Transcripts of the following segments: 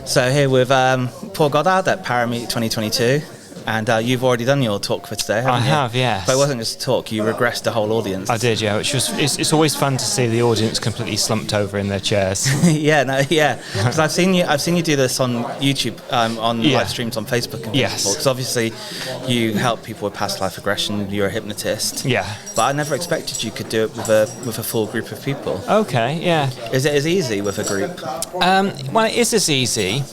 So here with Paul Goddard at ParaMeet 2022, and you've already done your talk for today, haven't you? I have, yes. But it wasn't just a talk, you regressed the whole audience. I did, yeah, it's always fun to see the audience completely slumped over in their chairs. Because I've seen you do this on YouTube, on live streams on Facebook and yes. because obviously you help people with past life regression, you're a hypnotist. Yeah. But I never expected you could do it with a full group of people. Okay, yeah. Is it as easy with a group? Well, it is as easy,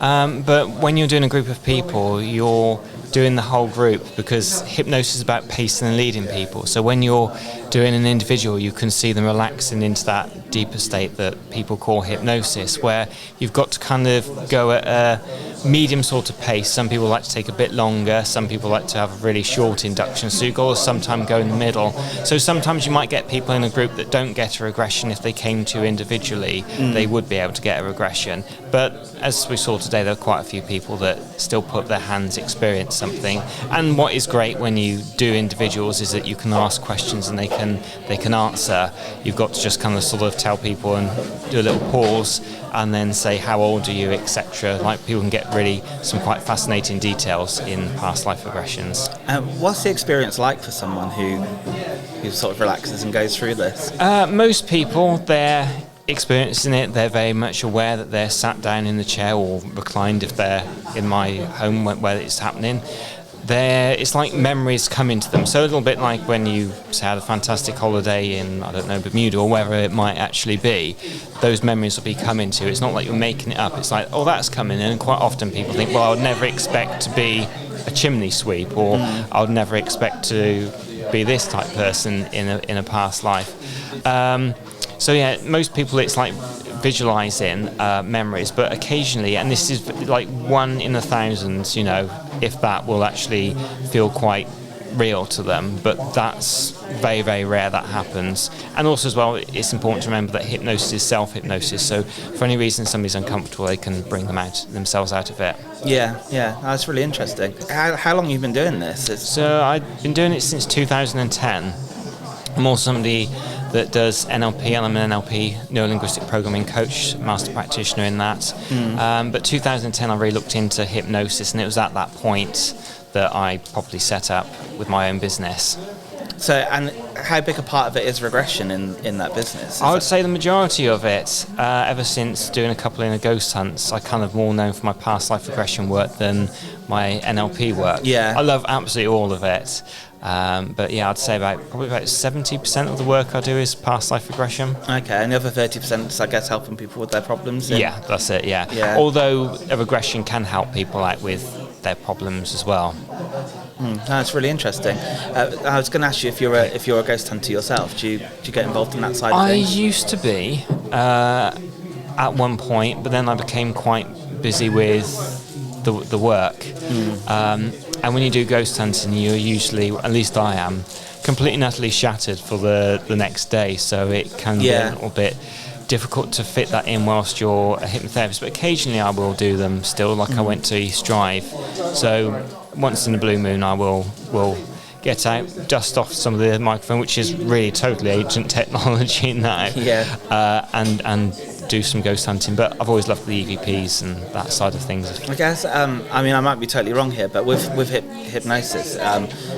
but when you're doing a group of people, you're doing the whole group, because hypnosis is about pacing and leading people. So when you're doing an individual, you can see them relaxing into that deeper state that people call hypnosis, where you've got to kind of go at a medium sort of pace. Some people like to take a bit longer, some people like to have a really short induction, so you've got to sometimes go in the middle. So sometimes you might get people in a group that don't get a regression. If they came to you individually, they would be able to get a regression. But as we saw today, there are quite a few people that still put their hands, experience something. And what is great when you do individuals is that you can ask questions and they can answer. You've got to just kind of sort of tell people and do a little pause and then say how old are you, etc. Like, people can get really some quite fascinating details in past life regressions. What's the experience like for someone who sort of relaxes and goes through this? Most people, they're experiencing it, they're very much aware that they're sat down in the chair or reclined if they're in my home where it's happening. It's like memories come into them. So a little bit like when you had a fantastic holiday in, I don't know, Bermuda or wherever it might actually be, those memories will be coming to. It's not like you're making it up. It's like, oh, that's coming in. And quite often people think, well, I would never expect to be a chimney sweep, or I would never expect to be this type of person in a past life. So yeah, most people it's like visualizing memories, but occasionally, and this is like 1 in 1,000, if that will actually feel quite real to them, but that's very, very rare that happens. And also as well, it's important to remember that hypnosis is self-hypnosis, so for any reason somebody's uncomfortable, they can bring themselves out of it. Yeah, that's really interesting. How long have you been doing this? So I've been doing it since 2010. I'm also somebody that does NLP, and I'm an NLP, neuro-linguistic programming coach, master practitioner in that. But 2010 I really looked into hypnosis, and it was at that point that I properly set up with my own business. So, and how big a part of it is regression in that business? I would say the majority of it, ever since doing a couple in the ghost hunts, I kind of more known for my past life regression work than my NLP work. Yeah. I love absolutely all of it. But yeah, I'd say probably about 70% of the work I do is past life regression. Okay, and the other 30% is, I guess, helping people with their problems? Yeah, that's it, yeah. Although a regression can help people out with their problems as well. That's really interesting. I was going to ask you if you're a ghost hunter yourself. Do you get involved in that side of things? I used to be at one point, but then I became quite busy with the work. And when you do ghost hunting, you're usually, at least I am, completely and utterly shattered for the next day. So it can be a little bit difficult to fit that in whilst you're a hypnotherapist. But occasionally I will do them still, like I went to East Drive. So once in a blue moon I will get out, dust off some of the microphone, which is really totally ancient technology now, and do some ghost hunting. But I've always loved the EVPs and that side of things. I guess, I might be totally wrong here, but with hypnosis,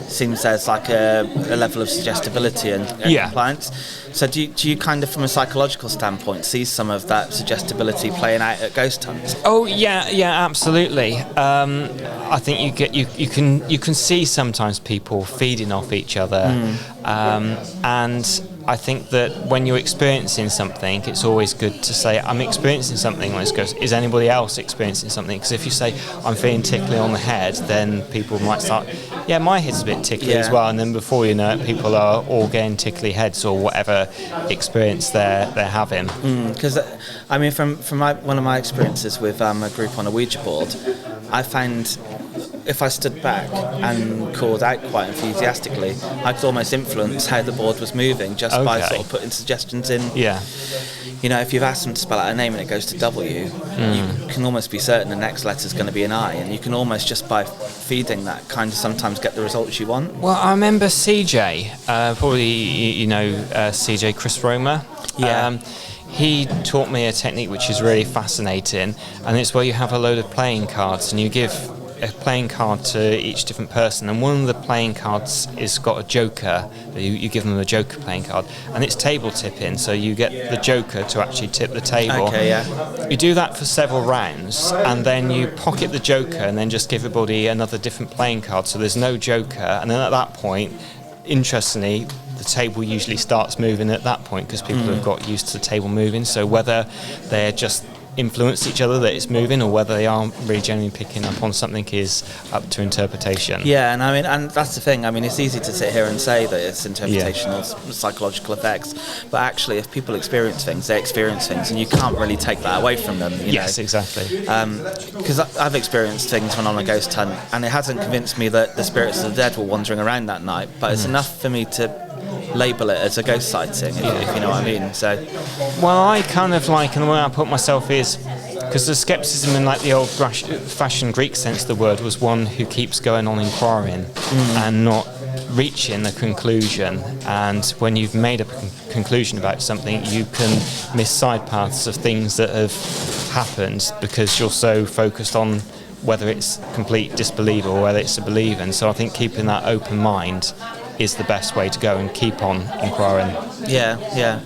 seems there's like a level of suggestibility and compliance. So do you kind of, from a psychological standpoint, see some of that suggestibility playing out at ghost hunts? Oh yeah, absolutely. I think you can see sometimes people feeding off each other, and I think that when you're experiencing something, it's always good to say, I'm experiencing something. Let's go, is anybody else experiencing something? Because if you say, I'm feeling tickly on the head, then people might start, my head's a bit tickly as well. And then before you know it, people are all getting tickly heads or whatever experience they're having. Because, from one of my experiences with a group on a Ouija board, I found if I stood back and called out quite enthusiastically, I could almost influence how the board was moving just by sort of putting suggestions in. Yeah. If you've asked them to spell out a name and it goes to W, you can almost be certain the next letter is going to be an I, and you can almost just by feeding that kind of sometimes get the results you want. Well, I remember CJ, probably CJ Chris Romer. he taught me a technique which is really fascinating, and it's where you have a load of playing cards and you give a playing card to each different person, and one of the playing cards is got a joker. You give them a joker playing card, and it's table tipping, so you get the joker to actually tip the table. Okay, yeah. You do that for several rounds, and then you pocket the joker and then just give everybody another different playing card, so there's no joker, and then at that point, interestingly, the table usually starts moving at that point because people have got used to the table moving. So whether they're just influence each other that it's moving, or whether they are really genuinely picking up on something, is up to interpretation. Yeah, and I mean, and that's the thing. I mean, it's easy to sit here and say that it's interpretation or psychological effects, but actually, if people experience things, they experience things, and you can't really take that away from them. Yes, exactly. Because I've experienced things when on a ghost hunt, and it hasn't convinced me that the spirits of the dead were wandering around that night, but it's enough for me to label it as a ghost sighting, if you know what I mean. So, well, I kind of like, and the way I put myself is, because the skepticism in like the old-fashioned Greek sense of the word was one who keeps going on inquiring and not reaching a conclusion. And when you've made a conclusion about something, you can miss side paths of things that have happened because you're so focused on whether it's complete disbelief or whether it's a believer. And so I think keeping that open mind is the best way to go and keep on inquiring. Yeah.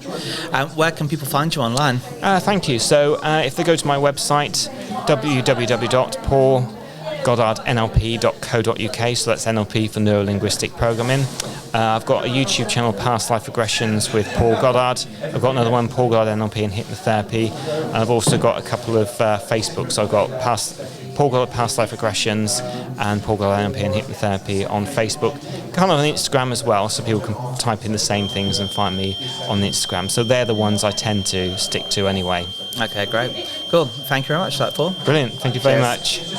Where can people find you online? Thank you. So if they go to my website, www.paulgoddardnlp.co.uk, so that's NLP for Neuro-Linguistic Programming. I've got a YouTube channel, Past Life Regressions with Paul Goddard. I've got another one, Paul Goddard NLP and Hypnotherapy. And I've also got a couple of Facebooks. So I've got Paul Goddard Past Life Regressions and Paul Goddard NLP and Hypnotherapy on Facebook. Kind of on Instagram as well, so people can type in the same things and find me on Instagram. So they're the ones I tend to stick to anyway. Okay, great. Cool. Thank you very much for that, Paul. Brilliant. Thank you very much.